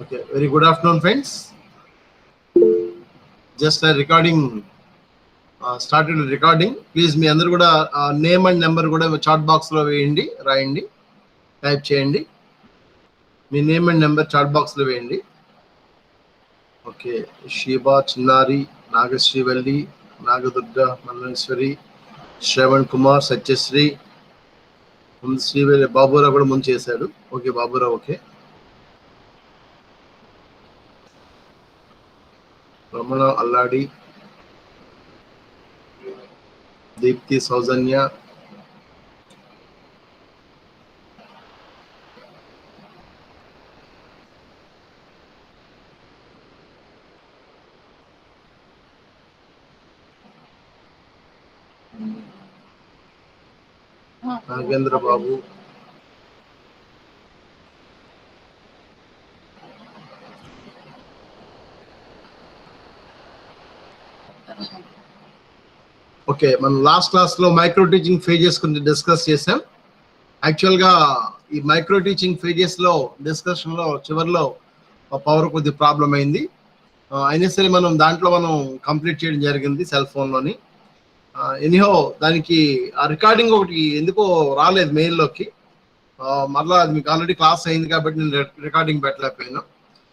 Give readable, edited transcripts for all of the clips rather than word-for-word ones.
Okay, very good afternoon, friends. Just a recording started recording. Please మీ అందరూ కూడా name and number కూడా chat box లో వేయండి, రాయండి, టైప్ చేయండి. మీ name and number chat box లో వేయండి. ఓకే, షీబా, చిన్నారి, నాగశ్రీవల్లి, నాగదుర్గ, మల్లేశ్వరి, శ్రవణ్ కుమార్, సత్యశ్రీ, శ్రీవల్లి, బాబురావు కూడా ముందు చేశాడు. Okay, Baburao okay. Ramana, Alladi, Deepti, Soujanya, Nagendra Babu, okay. మనం లాస్ట్ క్లాస్ లో మైక్రో టీచింగ్ ఫేజెస్ గురించి డిస్కస్ చేసాం. యాక్చువల్ గా ఈ మైక్రో టీచింగ్ ఫేజెస్ లో డిస్కషన్ లో చివరిలో పవర్ కొద్ది ప్రాబ్లం అయింది. అయినా సరే మనం దాంట్లో కంప్లీట్ చేయడం జరిగింది సెల్ ఫోన్ లోని. ఎనీహో దానికి ఆ రికార్డింగ్ ఒకటి ఎందుకో రాలేదు మెయిల్లోకి. మరలా అది మీకు ఆల్రెడీ క్లాస్ అయింది కాబట్టి నేను రికార్డింగ్ పెట్టలేకపోయాను.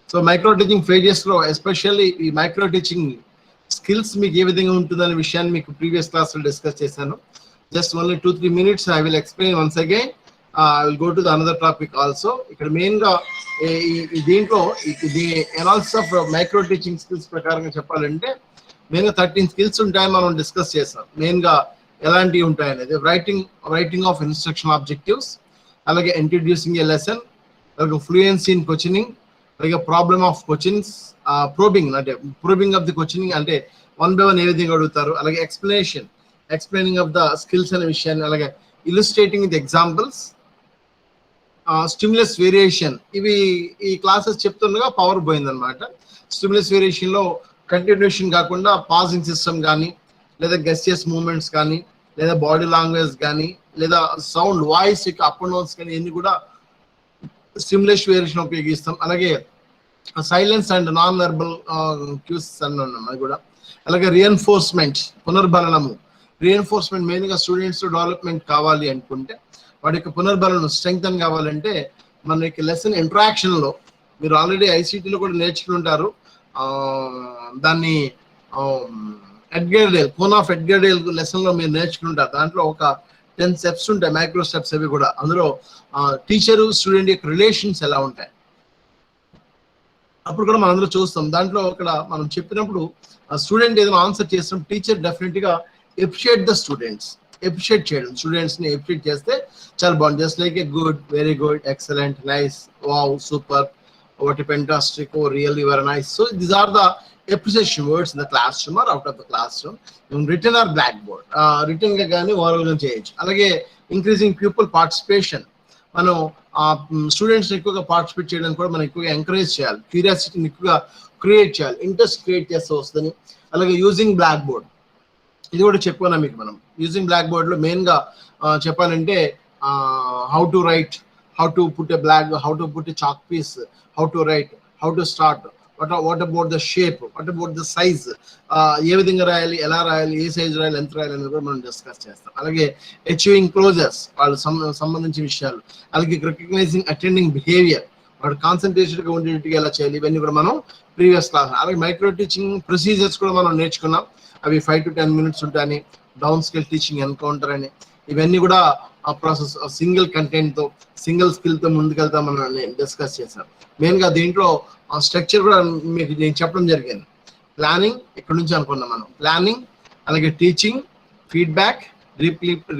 సో మైక్రో టీచింగ్ ఫేజెస్ లో ఎస్పెషల్లీ ఈ మైక్రో టీచింగ్ స్కిల్స్ మీకు ఏ విధంగా ఉంటుందనే విషయాన్ని మీకు ప్రీవియస్ క్లాస్ లో డిస్కస్ చేశాను. Just only 2-3 minutes I will explain once again. I will go to the another topic also. ఇక్కడ మెయిన్ గా దీంట్లో ఇది analysis of micro teaching skills ప్రకారంగా చెప్పాలంటే మెయిన్ గా 13 స్కిల్స్ ఉంటాయని మనం డిస్కస్ చేసాం. మెయిన్ గా ఎలాంటివి ఉంటాయనేది రైటింగ్ ఆఫ్ ఇన్స్ట్రక్షన్ ఆబ్జెక్టివ్స్, అలాగే ఇంట్రడ్యూసింగ్ ఏ లెసన్, అలాగే ఫ్లూయెన్సీ ఇన్ క్వశ్చనింగ్, అలాగే problem of questions, probing of the questioning అంటే 1 by 1 ఏ విధంగా అడుగుతారు, అలాగే ఎక్స్ప్లెయినింగ్ ఆఫ్ ద స్కిల్స్ అనే విషయాన్ని, అలాగే ఇల్లుస్ట్రేటింగ్ విత్ ఎగ్జాంపుల్స్, స్టిమ్యులస్ వేరియేషన్. ఇవి ఈ క్లాసెస్ చెప్తుండగా పవర్ పోయిందనమాట. స్టిమ్యులస్ వేరియేషన్ లో కంటిన్యూషన్ కాకుండా పాజింగ్ సిస్టమ్ కానీ, లేదా గెస్టియస్ మూవ్మెంట్స్ కానీ, లేదా బాడీ లాంగ్వేజ్ కానీ, లేదా sound voice up and downs కానీ ఇవన్నీ కూడా స్టిమ్యులస్ వేరియేషన్ ఉపయోగిస్తాం. అలాగే silence and non verbal cues అని ఉన్నాం అది కూడా. అలాగే రిఎన్ఫోర్స్మెంట్, పునర్బలనము. రిఎన్ఫోర్స్మెంట్ మెయిన్ గా స్టూడెంట్స్ డెవలప్మెంట్ కావాలి అనుకుంటే, వాడి యొక్క పునర్బలనం స్ట్రెంగ్తన్ కావాలంటే మన యొక్క లెసన్ ఇంటరాక్షన్ లో మీరు ఆల్రెడీ ఐసీటీలో కూడా నేర్చుకుని ఉంటారు. దాన్ని ఎడ్గర్డేల్, కోన్ ఆఫ్ ఎడ్గర్డేల్ లెసన్ లో మీరు నేర్చుకుని ఉంటారు. దాంట్లో ఒక 10 steps ఉంటాయి, మైక్రో స్టెప్స్ అవి కూడా. అందులో టీచరు స్టూడెంట్ యొక్క రిలేషన్స్ ఎలా ఉంటాయి అప్పుడు కూడా మనం అందరూ చూస్తాం. దాంట్లో ఇక్కడ మనం చెప్పినప్పుడు స్టూడెంట్ ఏదైనా ఆన్సర్ చేసినప్పుడు టీచర్ డెఫినెట్ గా ఎప్రిషియేట్ ద స్టూడెంట్స్, ఎప్రిషియేట్ చేయడం, స్టూడెంట్స్ ని ఎప్రిషియేట్ చేస్తే చాలా బాగుంది. Just like a good, very good, excellent, nice, wow, super, what a fantastic, oh really very nice. So these are the appreciation words in the classroom or out of the classroom, written or blackboard, written గా కానీ oral గా చేయొచ్చు. అలాగే increasing people participation, మనం students ఎక్కువగా participate చేయడానికి కూడా మనం ఎక్కువగా ఎంకరేజ్ చేయాలి, క్యూరియాసిటీని ఎక్కువగా క్రియేట్ చేయాలి, ఇంట్రెస్ట్ క్రియేట్ చేస్తూ వస్తుంది. అలాగే యూజింగ్ బ్లాక్ బోర్డ్, ఇది కూడా చెప్పుకున్నాం మీకు మనం. యూజింగ్ బ్లాక్ బోర్డ్ లో మెయిన్ గా చెప్పాలంటే how to write, how to put a chalk piece, how to write, how to start, what about the shape, what about the size, ఏ విధంగా రాయాలి, ఎలా రాయాలి, ఏ సైజ్ రాయాలి, ఎంత రాయాలి అనేది కూడా మనం డిస్కస్ చేస్తాం. అలాగే అచీవింగ్ క్లోజర్స్, వాళ్ళు సంబంధించిన విషయాలు. అలాగే రికగ్నైజింగ్ అటెండింగ్ బిహేవియర్, వాడు కాన్సన్ట్రేటెడ్ గా ఉండేట్టుగా ఎలా చేయాలి, ఇవన్నీ కూడా మనం ప్రీవియస్ క్లాస్. అలాగే మైక్రో టీచింగ్ ప్రొసీజర్స్ కూడా మనం నేర్చుకున్నాం. అవి 5 to 10 minutes ఉంటాయని, డౌన్ స్కేల్ టీచింగ్ ఎన్కౌంటర్ అని, ఇవన్నీ కూడా ఆ ప్రాసెస్ సింగిల్ కంటెంట్ తో, సింగిల్ స్కిల్ తో ముందుకెళ్తాం మనం డిస్కస్ చేసాం. మెయిన్ గా దీంట్లో స్ట్రక్చర్ కూడా మీకు నేను చెప్పడం జరిగింది. ప్లానింగ్ ఇక్కడ నుంచి అనుకున్నాం మనం, ప్లానింగ్, అలాగే టీచింగ్, ఫీడ్బ్యాక్,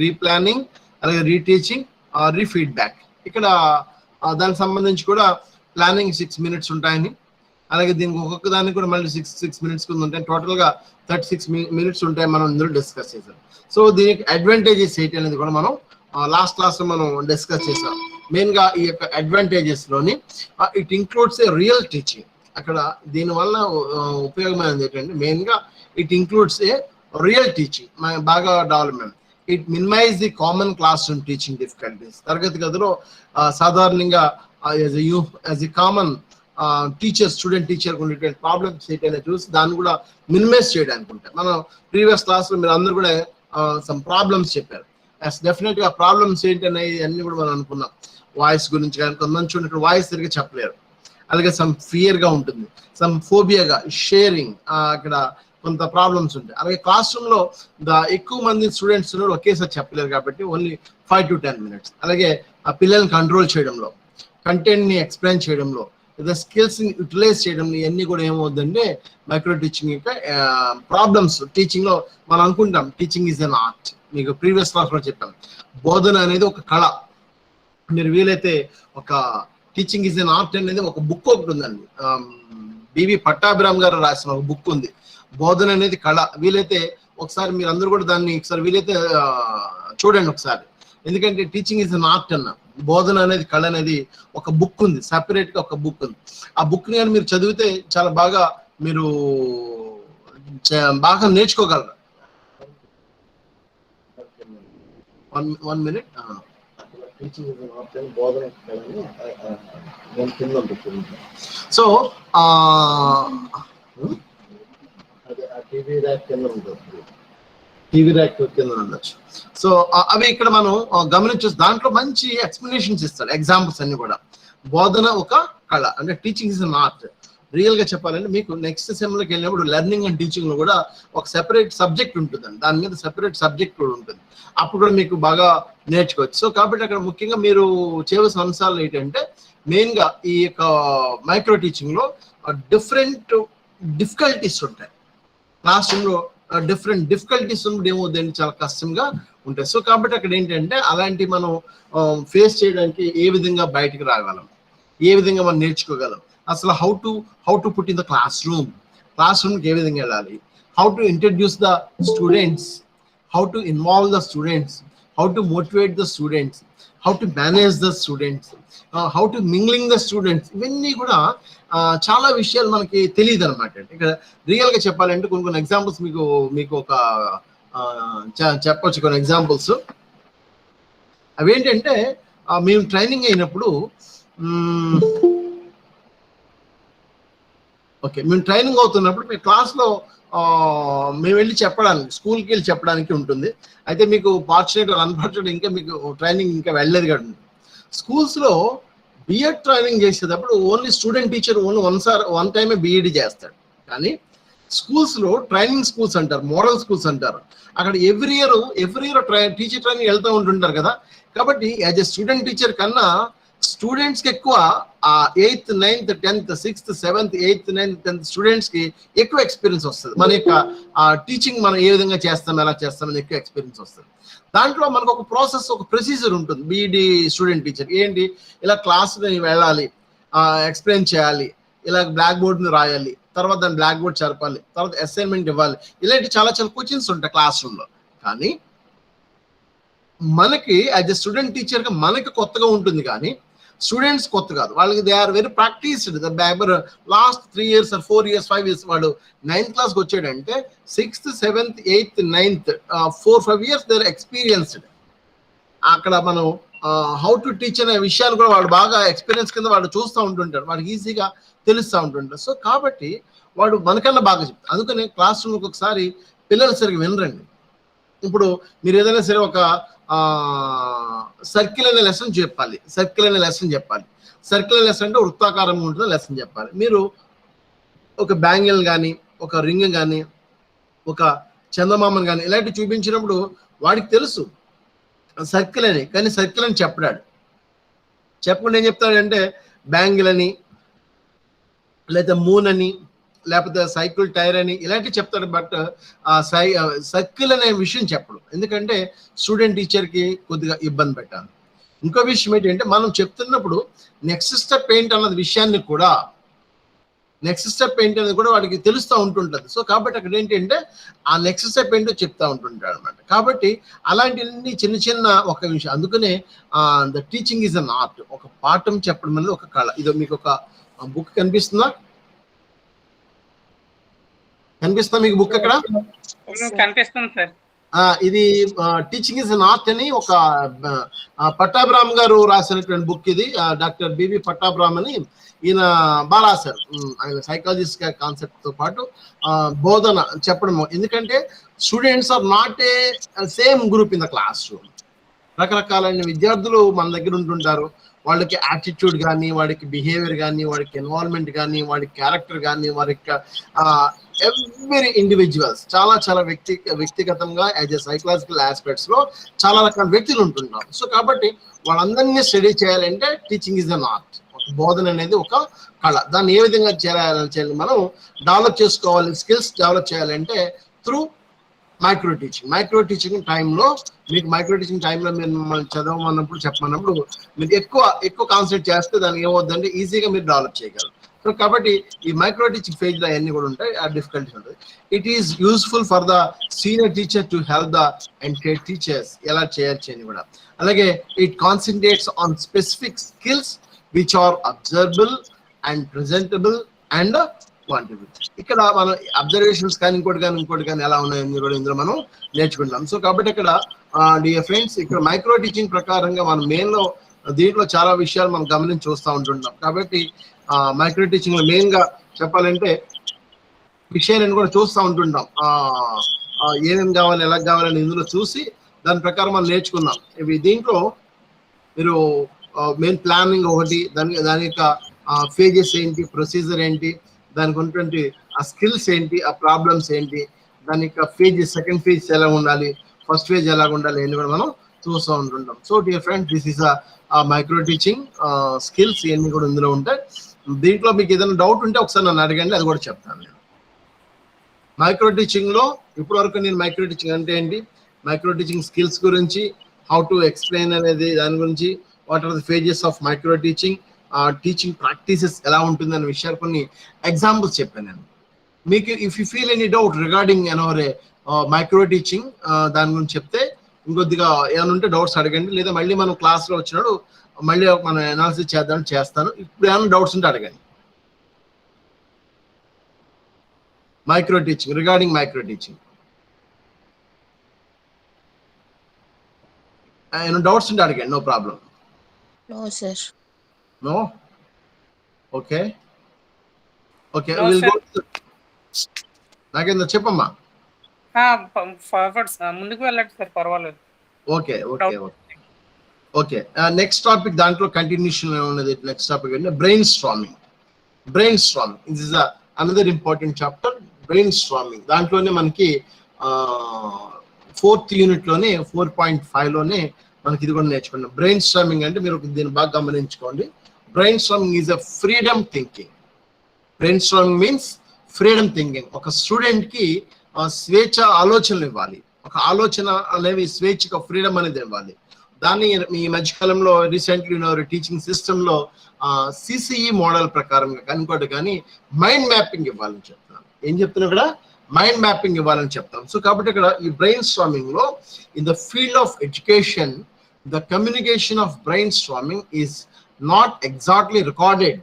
రీప్లానింగ్, అలాగే రీటీచింగ్, రీఫీడ్బ్యాక్. ఇక్కడ దానికి సంబంధించి కూడా ప్లానింగ్ 6 minutes ఉంటాయని, అలాగే దీనికి ఒక్కొక్క దానికి కూడా మళ్ళీ 6 minutes కింద ఉంటాయి. టోటల్ గా 36 minutes ఉంటాయి మనం ఇందులో డిస్కస్ చేసాం. సో దీనికి అడ్వాంటేజెస్ ఏంటి అనేది కూడా మనం లాస్ట్ క్లాస్ లో మనం డిస్కస్ చేసాం. మెయిన్ గా ఈ యొక్క అడ్వాంటేజెస్ లోని it includes a real teaching. అక్కడ దీనివల్ల ఉపయోగమైనది ఏంటంటే మెయిన్ గా it includes a real teaching, బాగా development. It minimize the common class room teaching difficulties. తరగతి గదిలో సాధారణంగా as a common student teacher ఉండేటువంటి ప్రాబ్లమ్స్ ఏంటనే చూసి దాన్ని కూడా మినిమైజ్ చేయడానికి ఉంటాయి. మనం ప్రీవియస్ క్లాస్లో మీరు అందరూ కూడా సమ్ ప్రాబ్లమ్స్ చెప్పారు. డెఫినెట్ గా ప్రాబ్లమ్స్ ఏంటనే అన్ని కూడా మనం అనుకున్నాం. వాయిస్ గురించి కానీ కొంతమంది చూడండి వాయిస్ సరిగ్గా చెప్పలేరు, అలాగే సమ్ ఫియర్ గా ఉంటుంది, సమ్ ఫోబియాగా షేరింగ్ అక్కడ కొంత ప్రాబ్లమ్స్ ఉంటాయి. అలాగే క్లాస్ రూమ్ లో ఎక్కువ మంది స్టూడెంట్స్ ఒకేసారి చెప్పలేరు కాబట్టి ఓన్లీ 5 to 10 minutes. అలాగే ఆ పిల్లల్ని కంట్రోల్ చేయడంలో, కంటెంట్ ని ఎక్స్ప్లెయిన్ చేయడంలో, లేదా స్కిల్స్ ని యూటిలైజ్ చేయడంలో ఇవన్నీ కూడా ఏమవుతుందంటే మైక్రో టీచింగ్ యొక్క ప్రాబ్లమ్స్. టీచింగ్ లో మనం అనుకుంటాం టీచింగ్ ఈజ్ అన్ ఆర్ట్. మీకు ప్రీవియస్ క్లాస్ లో చెప్పాం బోధన అనేది ఒక కళ. మీరు వీలైతే ఒక టీచింగ్ ఈజ్ అన్ ఆర్ట్ అనేది ఒక బుక్ ఒకటి ఉందండి, బివి పట్టాభిరామ్ గారు రాసిన ఒక బుక్ ఉంది, బోధన అనేది కళ. వీలైతే ఒకసారి మీరు అందరూ కూడా దాన్ని ఒకసారి వీలైతే చూడండి ఒకసారి. ఎందుకంటే టీచింగ్ ఈజ్ అన్ ఆర్ట్ అన్న, బోధన అనేది కళ అనేది ఒక బుక్ ఉంది, సెపరేట్ గా ఒక బుక్ ఉంది. ఆ బుక్ ని మీరు చదివితే చాలా బాగా మీరు బాగా నేర్చుకోగలరు. 1 minute. సో టీవీ ర్యాక్ కింద ఉండొచ్చు. సో అవి ఇక్కడ మనం గమనించవచ్చు. దాంట్లో మంచి ఎక్స్ప్లెనేషన్స్ ఇస్తాడు, ఎగ్జాంపుల్స్ అన్ని కూడా. బోధన ఒక కళ అంటే teaching is an art. Real గా చెప్పాలంటే మీకు నెక్స్ట్ సెమ్ లోకి వెళ్ళినప్పుడు లెర్నింగ్ అండ్ టీచింగ్ లో కూడా ఒక సెపరేట్ సబ్జెక్ట్ ఉంటుందండి, దాని మీద సెపరేట్ సబ్జెక్ట్ కూడా ఉంటుంది. అప్పుడు కూడా మీకు బాగా నేర్చుకోవచ్చు. సో కాబట్టి అక్కడ ముఖ్యంగా మీరు చేయవలసిన అంశాలు ఏంటంటే మెయిన్ గా ఈ యొక్క మైక్రో టీచింగ్ లో డిఫరెంట్ డిఫికల్టీస్ ఉంటాయి. క్లాస్ రూమ్ లో డిఫరెంట్ డిఫికల్టీస్ ఉన్నప్పుడు ఏమవుతుంది, చాలా కష్టంగా ఉంటాయి. సో కాబట్టి అక్కడ ఏంటంటే అలాంటి మనం ఫేస్ చేయడానికి ఏ విధంగా బయటకు రాగలం, ఏ విధంగా మనం నేర్చుకోగలం, అసలు how to put in the class రూమ్కి ఏ విధంగా వెళ్ళాలి, how to introduce the students, how to involve the students, how to motivate the students, how to manage the students, how to mingling the students, ఇవన్నీ కూడా చాలా విషయాలు మనకి తెలియదు అనమాట. ఇక్కడ రియల్ గా చెప్పాలంటే కొన్ని ఎగ్జాంపుల్స్ మీకు ఒక చెప్పొచ్చు. కొన్ని ఎగ్జాంపుల్స్ అవేంటంటే మేము ట్రైనింగ్ అయినప్పుడు మేము ట్రైనింగ్ అవుతున్నప్పుడు మీ క్లాస్లో మేము వెళ్ళి చెప్పడానికి, స్కూల్కి వెళ్ళి చెప్పడానికి ఉంటుంది. అయితే మీకు ఫార్చునేట్ అన్ఫార్చునేట్ ఇంకా మీకు ట్రైనింగ్ ఇంకా వెళ్ళలేదు కదా. స్కూల్స్లో బిఎడ్ ట్రైనింగ్ చేసేటప్పుడు only student teacher only one టైమే బిఈడి చేస్తాడు. కానీ స్కూల్స్లో ట్రైనింగ్ స్కూల్స్ అంటారు, మోడల్ స్కూల్స్ అంటారు. అక్కడ ఎవ్రీ ఇయర్ టీచర్ ట్రైనింగ్ వెళ్తూ ఉంటుంటారు కదా. కాబట్టి యాజ్ ఎ స్టూడెంట్ టీచర్ కన్నా స్టూడెంట్స్కి ఎక్కువ 8th 9th 10th 6th 7th 8th 9th 10th స్టూడెంట్స్కి ఎక్కువ ఎక్స్పీరియన్స్ వస్తుంది. మన యొక్క టీచింగ్ మనం ఏ విధంగా చేస్తాం, ఎలా చేస్తామని ఎక్కువ ఎక్స్పీరియన్స్ వస్తుంది. దాంట్లో మనకు ఒక ప్రాసెస్, ఒక ప్రొసీజర్ ఉంటుంది. బీఈడి స్టూడెంట్ టీచర్ ఏంటి, ఇలా క్లాస్ని వెళ్ళాలి, ఎక్స్ప్లెయిన్ చేయాలి, ఇలా బ్లాక్ బోర్డ్ని రాయాలి, తర్వాత దాన్ని బ్లాక్ బోర్డ్ జరపాలి, తర్వాత అసైన్మెంట్ ఇవ్వాలి, ఇలాంటి చాలా క్వశ్చన్స్ ఉంటాయి క్లాస్ రూమ్లో. కానీ మనకి యాజ్ ఎ స్టూడెంట్ టీచర్గా మనకి కొత్తగా ఉంటుంది, కానీ స్టూడెంట్స్ కొత్త కాదు. వాళ్ళకి they are very practised. Last 3 years or 4 years 5 years వాడు 9th క్లాస్కి వచ్చాడంటే 6th 7th 8th 9th 4-5 years they are experienced. అక్కడ మనం హౌ టు టీచ్ అనే విషయాన్ని కూడా వాడు బాగా ఎక్స్పీరియన్స్ కింద వాడు చూస్తూ ఉంటుంటాడు, వాడికి ఈజీగా తెలుస్తూ ఉంటుంటాడు. సో కాబట్టి వాడు మనకన్నా బాగా చెప్తాడు. అందుకని క్లాస్ రూమ్కి ఒకసారి పిల్లలు సరిగ్గా వినరండి. ఇప్పుడు మీరు ఏదైనా సరే ఒక సర్కిల్ అనే లెసన్ చెప్పాలి, సర్కిల్ అనే లెసన్ అంటే వృత్తాకారం ఉంటుంది లెసన్ చెప్పాలి. మీరు ఒక బ్యాంగిల్ కానీ, ఒక రింగ్ కానీ, ఒక చందమామని కానీ ఇలాంటివి చూపించినప్పుడు వాడికి తెలుసు సర్కిల్ అని, కానీ సర్కిల్ అని చెప్పకుండా ఏం చెప్తాడంటే బ్యాంగిల్ అని, లేదా మూన్ అని, లేకపోతే సైకిల్ టైర్ అని ఇలాంటివి చెప్తాడు. బట్ సర్కిల్ అనే విషయం చెప్పడు, ఎందుకంటే స్టూడెంట్ టీచర్కి కొద్దిగా ఇబ్బంది పెట్టాలి. ఇంకో విషయం ఏంటంటే మనం చెప్తున్నప్పుడు నెక్స్ట్ స్టెప్ ఏంటి అన్నది విషయాన్ని కూడా వాడికి తెలుస్తూ ఉంటుంటుంది. సో కాబట్టి అక్కడ ఏంటంటే ఆ నెక్స్ట్ స్టెప్ ఏంటో చెప్తా ఉంటుంటాడు అనమాట. కాబట్టి అలాంటివన్నీ చిన్న ఒక విషయం. అందుకనే the teaching is an art. ఒక పాఠం చెప్పడం అనేది ఒక కళ. ఇది మీకు ఒక బుక్ కనిపిస్తుందా మీకు బుక్ అక్కడ కనిపిస్తుంది సార్. ఇది టీచింగ్ ఇస్ అన్ ఆర్ట్ అని ఒక పట్టాభిరామ్ గారు రాసినటువంటి బుక్ ఇది. డాక్టర్ బివి పట్టాభిరామ్ అని ఈయన బాగా రాశారు. ఆయన సైకాలజిస్ట్ కాన్సెప్ట్ తో పాటు బోధన చెప్పడం. ఎందుకంటే students are not a same group in the classroom. రకరకాలైన విద్యార్థులు మన దగ్గర ఉంటుంటారు. వాళ్ళకి యాటిట్యూడ్ కానీ, వాడికి బిహేవియర్ కానీ, వాడికి ఎన్వాల్వ్మెంట్ కానీ, వాడి క్యారెక్టర్ కానీ, వారి ఎవ్రీ ఇండివిజువల్స్ చాలా చాలా వ్యక్తిగతంగా యాజ్ ఎ సైకలాజికల్ ఆస్పెక్ట్స్ లో చాలా రకాల వ్యక్తులు ఉంటుంటారు. సో కాబట్టి వాళ్ళందరినీ స్టడీ చేయాలంటే టీచింగ్ ఇస్ అన్ ఆర్ట్. బోధన అనేది ఒక కళ. దాన్ని ఏ విధంగా చేయాలి మనం డెవలప్ చేసుకోవాలి, స్కిల్స్ డెవలప్ చేయాలంటే త్రూ మైక్రో టీచింగ్ టైంలో మీకు మైక్రో టీచింగ్ టైంలో మీరు మిమ్మల్ని చదవమన్నప్పుడు చెప్పమన్నప్పుడు మీరు ఎక్కువ కాన్సన్ట్రేట్ చేస్తే దానికి ఏమవుతుందంటే ఈజీగా మీరు డెవలప్ చేయగలరు. సో కాబట్టి ఈ మైక్రో టీచింగ్ ఫేజ్ లో అన్ని కూడా ఉంటాయి, ఆ డిఫికల్టీస్ ఉంటుంది. It is useful for the senior teacher to help the entire teachers ఎలా చేయొచ్చు అని కూడా. అలాగే it concentrates on specific skills which are observable and presentable and quantifiable. ఇక్కడ మనం అబ్జర్వేషన్స్ కానీ ఇంకోటి కానీ ఎలా ఉన్నాయని కూడా ఇందులో మనం నేర్చుకుంటాం. సో కాబట్టి ఇక్కడ డియర్ ఫ్రెండ్స్, ఇక్కడ మైక్రో టీచింగ్ ప్రకారంగా మనం మెయిన్లో దీంట్లో చాలా విషయాలు మనం గమనించి చూస్తూ ఉంటుంటాం. కాబట్టి మైక్రో టీచింగ్ లో మెయిన్ గా చెప్పాలంటే విషయాలను కూడా చూస్తూ ఉంటుంటాం. ఏమేమి కావాలి, ఎలా కావాలని ఇందులో చూసి దాని ప్రకారం మనం నేర్చుకున్నాం. ఇవి దీంట్లో మీరు మెయిన్ ప్లానింగ్ ఒకటి, దాని యొక్క ఫేజెస్ ఏంటి, ప్రొసీజర్ ఏంటి, దానికి ఉన్నటువంటి ఆ స్కిల్స్ ఏంటి, ఆ ప్రాబ్లమ్స్ ఏంటి, దాని యొక్క ఫేజెస్, సెకండ్ ఫేజ్ ఎలా ఉండాలి, ఫస్ట్ ఫేజ్ ఎలా ఉండాలి అని కూడా మనం చూస్తూ ఉంటుంటాం. So dear friends, this is a micro teaching skills ఇవన్నీ కూడా ఇందులో ఉంటాయి. దీంట్లో మీకు ఏదైనా డౌట్ ఉంటే ఒకసారి నన్ను అడగండి, అది కూడా చెప్తాను నేను. మైక్రో టీచింగ్ లో ఇప్పటి వరకు నేను మైక్రో టీచింగ్ అంటే ఏంటి, మైక్రో టీచింగ్ స్కిల్స్ గురించి, హౌ టు ఎక్స్ప్లెయిన్ అనేది దాని గురించి, what are the phases of micro teaching, teaching practices ఎలా ఉంటుంది అనే విషయాలు కొన్ని ఎగ్జాంపుల్స్ చెప్పాను నేను మీకు. If you feel any doubt regarding micro teaching దాని గురించి చెప్తే ఇంకొద్దిగా ఏమైనా ఉంటే డౌట్స్ అడగండి, లేదా మళ్ళీ మనం క్లాస్లో వచ్చినాడు మళ్ళీ మనం అనాలిసిస్ చేస్తాను. ఇప్పుడు ఏమైనా డౌట్స్ ఉంటే అడగండి. Micro teaching, regarding micro teaching ఏమైనా డౌట్స్ ఉంటే అడగండి, no problem. No, sir. No? Okay. Okay, No, we'll sir. go. నాకేందో చెప్పమ్మా. ఫార్వర్డ్ ముందుకు వెళ్ళండి సార్, పర్వాలేదు. Okay okay okay okay next topic దాంట్లో కంటిన్యూషన్ ఉన్నది. నెక్స్ట్ టాపిక్ అంటే brainstorming. This is another important chapter, brainstorming. దాంట్లోనే మనకి 4th యూనిట్ లోనే 4.5 లోనే మనకి ఇది కూడా నేర్చుకున్నాం. బ్రెయిన్ స్ట్రామింగ్ అంటే మీరు దీన్ని బాగా గమనించుకోండి. Brain storming is a freedom thinking. Brain storming means freedom thinking. ఒక స్టూడెంట్ కి స్వేచ్ఛ ఆలోచనలు ఇవ్వాలి, ఒక ఆలోచన అనేవి స్వేచ్ఛగా ఫ్రీడమ్ అనేది ఇవ్వాలి. దాన్ని ఈ మధ్యకాలంలో రీసెంట్లీ టీచింగ్ సిస్టమ్ లో సిసిఈ మోడల్ ప్రకారంగా ఇంకోటి కానీ మైండ్ మ్యాపింగ్ ఇవ్వాలని చెప్తున్నాను. ఏం చెప్తున్నా ఇక్కడ మైండ్ మ్యాపింగ్ ఇవ్వాలని చెప్తాం. సో కాబట్టి ఇక్కడ ఈ బ్రెయిన్ స్ట్రామింగ్ లో in the field of education the communication of brain storming is not exactly recorded.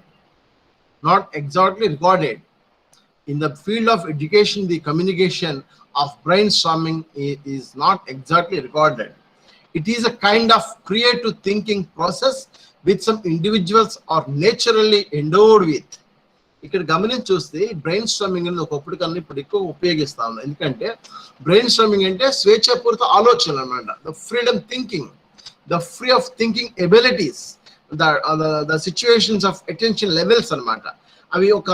In the field of education, the communication of brainstorming is not exactly recorded. It is a kind of creative thinking process which some individuals are naturally endowed with. ఇక్కడ గమనించి చూస్తే brain storming అనేది ఒకప్పుడు కన్నా ఇప్పుడు ఎక్కువ ఉపయోగిస్తా ఉన్నాం. ఎందుకంటే బ్రెయిన్ స్ట్రామింగ్ అంటే స్వేచ్ఛాపూరిత ఆలోచనలు అన్నమాట. The freedom thinking, the free of thinking abilities, the situations of attention levels అన్నమాట. అవి ఒక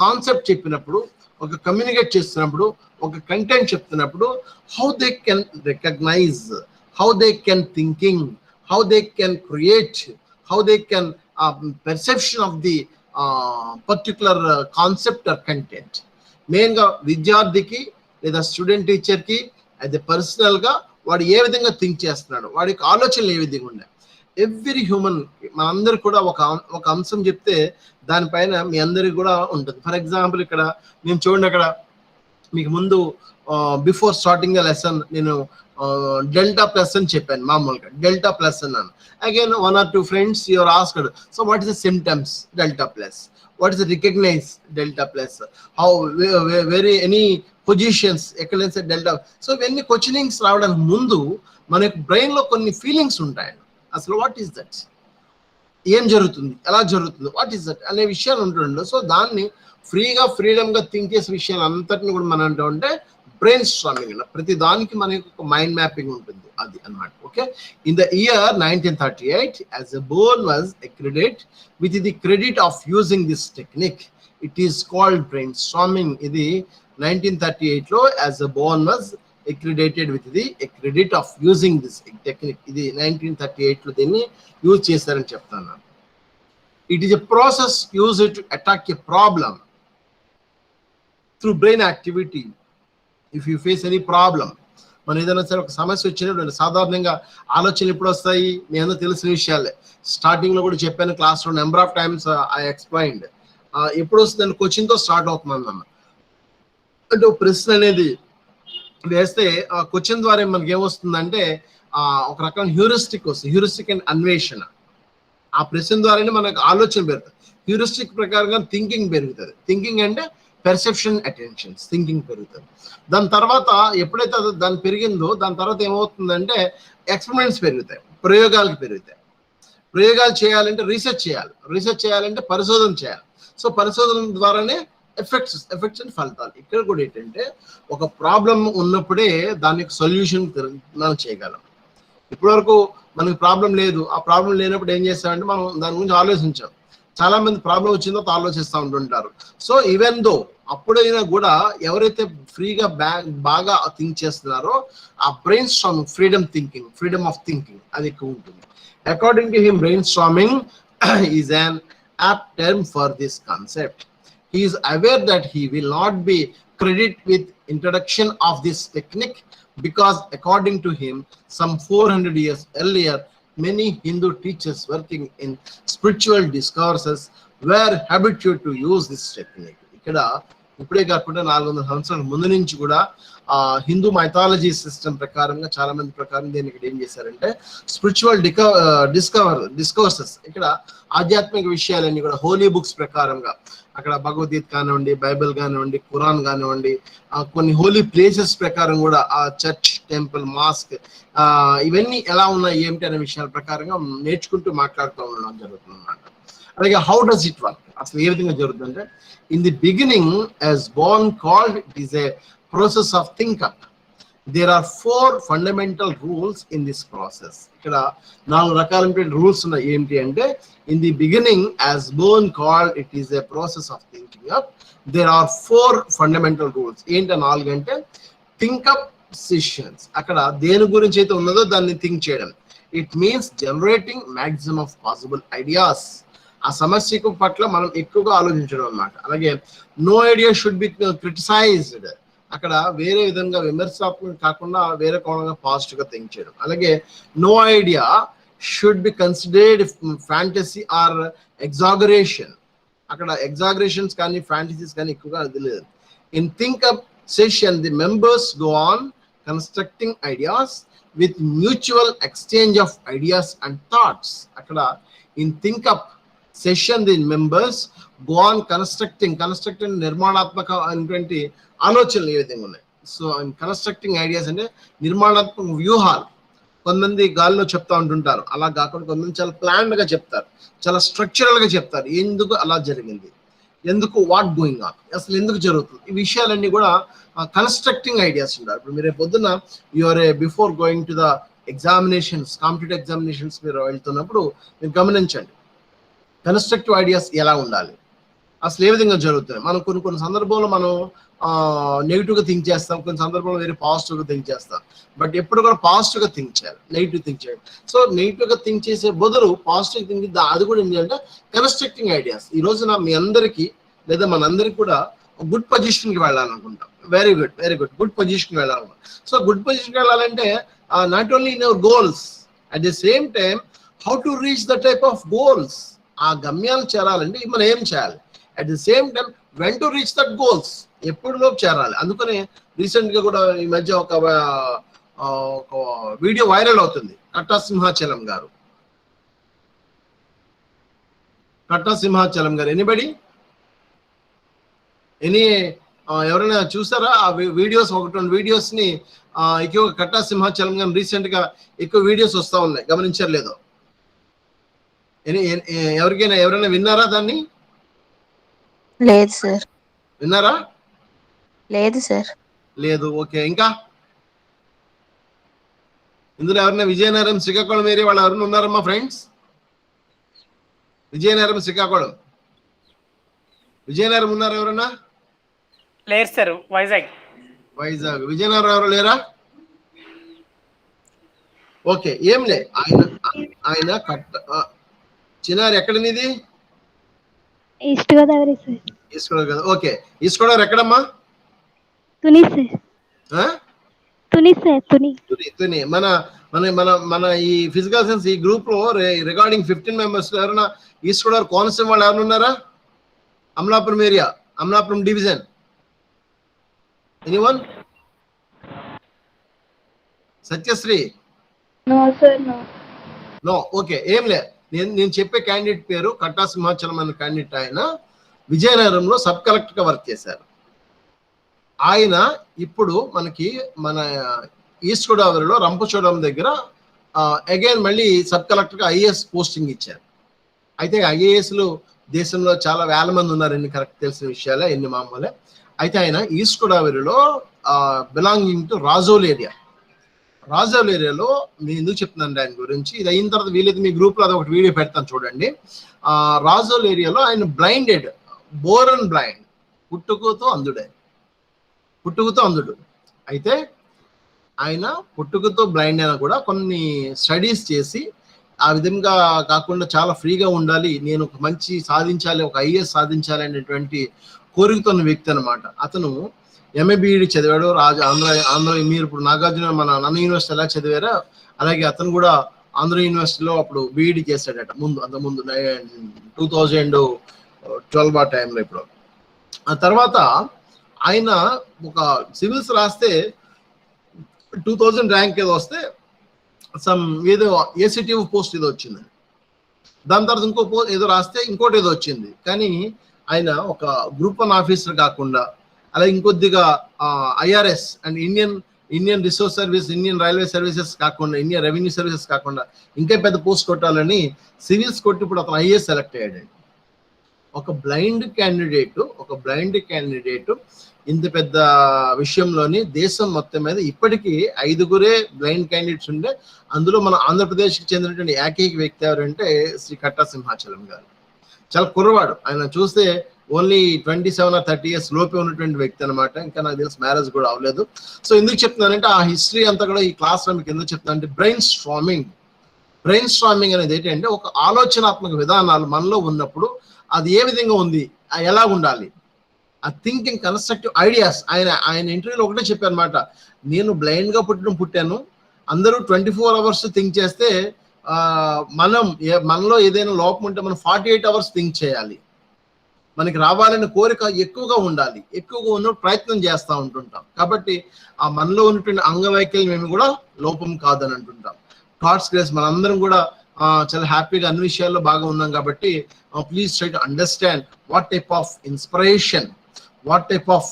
కాన్సెప్ట్ చెప్పినప్పుడు, ఒక కమ్యూనికేట్ చేస్తున్నప్పుడు, ఒక కంటెంట్ చెప్తున్నప్పుడు how they can recognise, how they can thinking, how they can create, how they can perception of the particular concept or content. మెయిన్గా విద్యార్థికి లేదా స్టూడెంట్ టీచర్కి అది పర్సనల్గా వాడు ఏ విధంగా థింక్ చేస్తున్నాడు, వాడికి ఆలోచనలు ఏ విధంగా ఉన్నాయి. ఎవ్రీ హ్యూమన్, మనందరూ కూడా ఒక అంశం చెప్తే దానిపైన మీ అందరికి కూడా ఉంటుంది. ఫర్ ఎగ్జాంపుల్ ఇక్కడ నేను చూడండి, అక్కడ మీకు ముందు బిఫోర్ స్టార్టింగ్ ద లెసన్ నేను డెల్టా ప్లస్ అని చెప్పాను. మామూలుగా డెల్టా ప్లస్ అన్నాను. Again 1 or 2 friends you are asked, so what is the symptoms delta plus, what is the recognize delta plus, how very any positions ఎక్కడైనా సరే delta. So ఇవన్నీ questionings రావడానికి ముందు మనకి బ్రెయిన్ లో కొన్ని ఫీలింగ్స్ ఉంటాయండి. అసలు వాట్ ఈస్ దట్, ఏం జరుగుతుంది, ఎలా జరుగుతుంది, వాట్ ఈస్ దట్ అనే విషయాలు ఉంటుండే. సో దాన్ని ఫ్రీడమ్ గా థింక్ చేసే విషయాలు అంతటిని కూడా మనం అంటూ ఉంటే బ్రెయిన్ స్ట్రామింగ్. ప్రతి దానికి మనకి ఒక మైండ్ మ్యాపింగ్ ఉంటుంది, అది అన్నమాట. Okay, in the year 1938 as a bone was accredited with the credit of using this technique, it is called brainstorming. ఇది 1938 లో as a bone was accredited with the credit of using this technique. ఇది 1938 లో దీన్ని use చేశారని చెప్తాను. It is a process used to attack a problem through brain activity. If you face any problem, మన ఏదైనా సరే ఒక సమస్య వచ్చినప్పుడు సాధారణంగా ఆలోచనలు ఎప్పుడు వస్తాయి, మీ అందరూ తెలిసిన విషయాలే. స్టార్టింగ్ లో కూడా చెప్పాను క్లాస్ లో, number of times I explained. ఎప్పుడు వస్తుంది, క్వశ్చన్ తో స్టార్ట్ అవుతుంది అన్న. అంటే ఒక ప్రశ్న అనేది వేస్తే ఆ క్వశ్చన్ ద్వారా మనకి ఏమొస్తుందంటే ఒక రకమైన హ్యూరిస్టిక్ వస్తుంది, హ్యూరిస్టిక్ అండ్ అన్వేషణ. ఆ ప్రశ్న ద్వారానే మనకు ఆలోచన పెరుగుతుంది. హ్యూరిస్టిక్ ప్రకారంగా థింకింగ్ పెరుగుతుంది. థింకింగ్ అంటే పెర్సెప్షన్, అటెన్షన్స్, థింకింగ్ పెరుగుతుంది. దాని తర్వాత ఎప్పుడైతే దాని పెరిగిందో దాని తర్వాత ఏమవుతుందంటే ఎక్స్పెరిమెంట్స్ పెరుగుతాయి, ప్రయోగాలు పెరుగుతాయి. ప్రయోగాలు చేయాలంటే రీసెర్చ్ చేయాలి, రీసెర్చ్ చేయాలంటే పరిశోధన చేయాలి. సో పరిశోధన ద్వారానే ఎఫెక్ట్స్ అండ్ ఫలితాలు. ఇక్కడ కూడా ఏంటంటే ఒక ప్రాబ్లం ఉన్నప్పుడే దానికి సొల్యూషన్ మనం చేయగలం. ఇప్పటివరకు మనకి ప్రాబ్లం లేదు, ఆ ప్రాబ్లం లేనప్పుడు ఏం చేస్తామంటే మనం దాని గురించి ఆలోచించాం. చాలా మంది ప్రాబ్లం వచ్చిన తర్వాత ఆలోచిస్తూ ఉంటుంటారు. సో ఈవెన్ దో అప్పుడైనా కూడా ఎవరైతే ఫ్రీగా బాగా థింక్ చేస్తున్నారో ఆ brain storming, freedom of thinking అది ఎక్కువ ఉంటుంది. According to him, brain storming is an apt term for this concept. He is aware that he will not be credited with introduction of this technique because according to him, some 400 years earlier, many Hindu teachers working in spiritual discourses were habituated to use this technique. ఇక్కడ ఇప్పుడే కాకుండా 400 సంవత్సరాల ముందు నుంచి కూడా Hindu mythology system ప్రకారంగా చాలా మంది ప్రకారం దీన్ని ఇక్కడ ఏం చేశారంటే స్పిరిచువల్ డిస్కోర్సెస్, ఇక్కడ ఆధ్యాత్మిక విషయాలన్నీ కూడా హోలీ బుక్స్ ప్రకారంగా, అక్కడ భగవద్గీత కానివ్వండి, బైబిల్ కానివ్వండి, ఖురాన్ కానివ్వండి, కొన్ని హోలీ ప్లేసెస్ ప్రకారం కూడా ఆ చర్చ్, టెంపుల్, మాస్క్ ఇవన్నీ ఎలా ఉన్నాయి ఏమిటి అనే విషయాల ప్రకారంగా నేర్చుకుంటూ మాట్లాడుతూ ఉండడం జరుగుతుంది అన్నమాట. అలాగే హౌ డస్ ఇట్ వర్క్, అసలు ఏ విధంగా జరుగుతుందంటే in the beginning as born called it is a process of think up. There are 4 fundamental rules in this process. ఇక్కడ 4 రకాలైన రూల్స్ ఉన్నాయి. ఏంటి అంటే in the beginning as born called it is a process of thinking up, there are 4 fundamental rules. ఏంటి 4 అంటే think up sessions, అక్కడ దేని గురించి అయితే ఉన్నదో దాన్ని థింక్ చేయడం. It means generating maximum of possible ideas, ఆ సమస్యకు పట్ల మనం ఎక్కువగా ఆలోచించడం అన్నమాట. అలాగే no idea should be criticised, అక్కడ వేరే విధంగా విమర్శనాత్మకం కాకుండా వేరే కోణంగా పాజిటివ్ గా థింక్ చేయడం. అలాగే no idea should be considered fantasy or exaggeration, అక్కడ exaggerations కానీ fantasies కానీ ఎక్కువగా అది లేదు. In think up session the members go on constructing ideas with mutual exchange of ideas and thoughts. అక్కడ in think up session the members go on constructing నిర్మాణాత్మక అనేటువంటి ఆలోచనలు ఏ విధంగా ఉన్నాయి. సో కన్స్ట్రక్టింగ్ ఐడియాస్ అంటే నిర్మాణాత్మక వ్యూహాలు. కొంతమంది గాల్లో చెప్తా ఉంటుంటారు, అలా కాకుండా కొంతమంది చాలా ప్లాన్డ్ గా చెప్తారు, చాలా స్ట్రక్చరల్ గా చెప్తారు. ఎందుకు అలా జరిగింది, ఎందుకు, వాట్ గోయింగ్ ఆన్, అసలు ఎందుకు జరుగుతుంది, ఈ విషయాలన్నీ కూడా కన్స్ట్రక్టింగ్ ఐడియాస్ ఉంటారు. ఇప్పుడు మీరు పొద్దున్న you're before going to the examinations, competitive examinations మీరు వెళ్తున్నప్పుడు మీరు గమనించండి కన్స్ట్రక్టివ్ ఐడియాస్ ఎలా ఉండాలి, అసలు ఏ విధంగా జరుగుతుంది. మనం కొన్ని సందర్భంలో మనం నెగిటివ్ గా థింక్ చేస్తాం, కొన్ని సందర్భంలో వేరే పాజిటివ్ గా థింక్ చేస్తాం. బట్ ఎప్పుడు కూడా పాజిటివ్ గా థింక్ చేయాలి, నెగిటివ్ థింక్ చేయాలి. సో నెగిటివ్ గా థింక్ చేసే బదులు పాజిటివ్ థింకింగ్, అది కూడా ఏంటంటే కన్స్ట్రక్టింగ్ ఐడియాస్. ఈ రోజున మీ అందరికీ లేదా మనందరికీ కూడా గుడ్ పొజిషన్ కి వెళ్ళాలనుకుంటాం. వెరీ గుడ్ గుడ్ పొజిషన్ కి వెళ్ళాలనుకుంటాం. సో గుడ్ పొజిషన్ కి వెళ్ళాలంటే not only in our goals, at the same time how to reach the type of goals. ఆ గమ్యాలు చేరాలంటే మనం ఏం చేయాలి, at the same time when to reach that goals, ఎప్పుడు లోపు చేరాలి. అందుకనే రీసెంట్ గా కూడా ఈ మధ్య ఒక వీడియో వైరల్ అవుతుంది. కట్టా సింహాచలం గారు ఎనీబడి, ఎనీ ఎవరైనా చూసారా ఆ వీడియోస్? ఒకటి రెండు వీడియోస్ ని ఎక్కువ కట్టా సింహాచలం గాని రీసెంట్ గా ఎక్కువ వీడియోస్ వస్తా ఉన్నాయి, గమనించారు లేదో? ఎవరైనా విన్నారా దాన్ని? లేదు సార్. విన్నారా? లేదు సార్. లేదు. ఓకే. ఇంకా ఇందులో ఎవరైనా విజయనగరం శ్రీకాకుళం ఏరియా వాళ్ళు ఎవరైనా ఉన్నారమ్మా ఫ్రెండ్స్? విజయనగరం శ్రీకాకుళం విజయనగరం ఉన్నారు ఎవరన్నా? లేరు సార్. వైజాగ్. విజయనగరం ఎవరు లేరా? ఓకే. ఏం లే, ఆయన చిన్నారి ఎక్కడనిది? East Godavari sir. East Godavari కదా. ఓకే. ఈస్ట్ గోదావరి ఎక్కడమ్మా? తుని సార్. తుని. మన మన మన మన ఈ ఫిజికల్ సైన్స్ ఈ గ్రూప్ లో రిగార్డింగ్ 15 మెంబర్స్ ఎవరైనా ఈస్ట్ గోదావరి కోనసీమ వాళ్ళు ఎవరైనా ఉన్నారా? Amalapuram area, Amalapuram division, anyone? Satyasri? No. Okay. ఏం లే, నేను చెప్పే క్యాండిడేట్ పేరు కట్టా సింహాచలం అనే క్యాండిడేట్. ఆయన విజయనగరంలో సబ్ కలెక్టర్ గా వర్క్ చేశారు. ఆయన ఇప్పుడు మనకి మన ఈస్ట్ గోదావరిలో రంపచోడవరం దగ్గర అగైన్ మళ్ళీ సబ్ కలెక్టర్ గా ఐఏఎస్ పోస్టింగ్ ఇచ్చారు. అయితే ఐఏఎస్లు దేశంలో చాలా వేల మంది ఉన్నారు, ఎన్ని కరెక్ట్ తెలిసిన విషయాలే, ఎన్ని మామూలే. అయితే ఆయన ఈస్ట్ గోదావరిలో బిలాంగింగ్ టు రాజోల్ ఏరియాలో నేను ఎందుకు చెప్తున్నాను ఆయన గురించి, ఇది అయిన తర్వాత వీలైతే మీ గ్రూప్ లో అదొకటి వీడియో పెడతాను చూడండి. రాజోల్ ఏరియాలో ఆయన బ్లైండెడ్, బోరన్ బ్లైండ్, పుట్టుకతో అందుడు. అయితే ఆయన పుట్టుకతో బ్లైండ్ అయినా కూడా కొన్ని స్టడీస్ చేసి ఆ విధంగా కాకుండా చాలా ఫ్రీగా ఉండాలి, నేను ఒక మంచి సాధించాలి, ఒక ఐఏఎస్ సాధించాలి అనేటువంటి కోరికతున్న వ్యక్తి అనమాట. అతను ఎంఏబిఈడి చదివాడు. ఆంధ్ర మీరు ఇప్పుడు నాగార్జున మన నన్న యూనివర్సిటీ ఎలా చదివారో అలాగే అతను కూడా ఆంధ్ర యూనివర్సిటీలో అప్పుడు బీఈడి చేశాడట అంతకుముందు 2012 ఆ టైంలో. ఇప్పుడు ఆ తర్వాత ఆయన ఒక సివిల్స్ రాస్తే 2000 ర్యాంక్ ఏదో వస్తే ఏదో ఏసీటీ పోస్ట్ ఏదో వచ్చింది. దాని తర్వాత ఇంకో ఏదో రాస్తే ఇంకోటి ఏదో వచ్చింది. కానీ ఆయన ఒక గ్రూప్ 1 ఆఫీసర్ కాకుండా అలాగే ఇంకొద్దిగా IRS and Indian resource service, Indian railway services కాకుండా, ఇండియన్ రెవెన్యూ సర్వీసెస్ కాకుండా ఇంకా పెద్ద పోస్ట్ కొట్టాలని సివిల్స్ కొట్టి ఇప్పుడు అతను ఐఏఎస్ సెలెక్ట్ అయ్యాడండి. ఒక బ్లైండ్ క్యాండిడేట్ ఇంత పెద్ద విషయంలోని దేశం మొత్తం మీద ఇప్పటికీ 5గురే బ్లైండ్ క్యాండిడేట్స్ ఉండే. అందులో మన ఆంధ్రప్రదేశ్కి చెందినటువంటి ఏకైక వ్యక్తి ఎవరంటే శ్రీ కట్టా సింహాచలం గారు. చాలా కుర్రవాడు. ఆయన చూస్తే ఓన్లీ 27 or 30 years లోపే ఉన్నటువంటి వ్యక్తి అనమాట. ఇంకా నాకు తెలిసి మ్యారేజ్ కూడా అవ్వలేదు. సో ఎందుకు చెప్తున్నానంటే ఆ హిస్టరీ అంతా కూడా ఈ క్లాస్ లో మీకు ఎందుకు చెప్తున్నానంటే బ్రెయిన్ స్ట్రామింగ్ అనేది ఏంటంటే ఒక ఆలోచనాత్మక విధానాలు మనలో ఉన్నప్పుడు అది ఏ విధంగా ఉంది, ఎలా ఉండాలి, ఆ థింకింగ్ కన్స్ట్రక్టివ్ ఐడియాస్. ఆయన ఇంటర్వ్యూలో ఒకటే చెప్పారనమాట, నేను బ్లైండ్ గా పుట్టాను, అందరూ 24 hours థింక్ చేస్తే మనలో ఏదైనా లోపం ఉంటే మనం 48 hours థింక్ చేయాలి. మనకి రావాలనే కోరిక ఎక్కువగా ఉండాలి, ఎక్కువగా ఉన్న ప్రయత్నం చేస్తూ ఉంటుంటాం. కాబట్టి ఆ మనలో ఉన్నటువంటి అంగవైకల్యం ఏమి కూడా లోపం కాదని అంటుంటాం. థాట్స్ గ్రేస్ మనందరం కూడా చాలా హ్యాపీగా అన్ని విషయాల్లో బాగా ఉన్నాం. కాబట్టి please try to understand what type of inspiration, what type of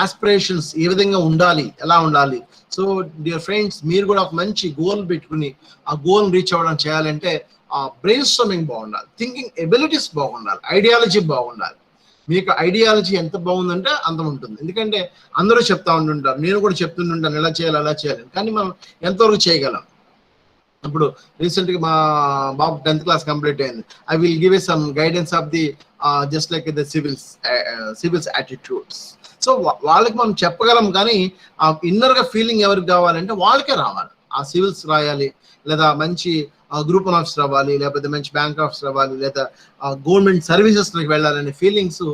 aspirations ఏ విధంగా ఉండాలి, ఎలా ఉండాలి. సో డియర్ ఫ్రెండ్స్, మీరు కూడా ఒక మంచి గోల్ పెట్టుకుని ఆ గోల్ రీచ్ అవ్వడం చేయాలంటే ఆ బ్రెయిన్ స్ట్రామింగ్ బాగుండాలి, థింకింగ్ ఎబిలిటీస్ బాగుండాలి, ఐడియాలజీ బాగుండాలి. మీకు ఐడియాలజీ ఎంత బాగుందంటే అంత ఉంటుంది. ఎందుకంటే అందరూ చెప్తా ఉంటుంటారు, నేను కూడా చెప్తుంటాను ఎలా చేయాలి అలా చేయాలి, కానీ మనం ఎంతవరకు చేయగలం. ఇప్పుడు రీసెంట్ గా మా బాబు 10th class కంప్లీట్ అయింది. I will give A some guidance of the just like the civils attitudes. So వాళ్ళకి మనం చెప్పగలం, కానీ ఆ ఇన్నర్ గా ఫీలింగ్ ఎవరికి కావాలంటే వాళ్ళకే రావాలి. ఆ సివిల్స్ రాయాలి, లేదా మంచి గ్రూప్ 1 ఆఫీస్ రావాలి, లేకపోతే మంచి బ్యాంక్ ఆఫీస్ రావాలి, లేదా గవర్నమెంట్ సర్వీసెస్ లోకి వెళ్ళాలనే ఫీలింగ్స్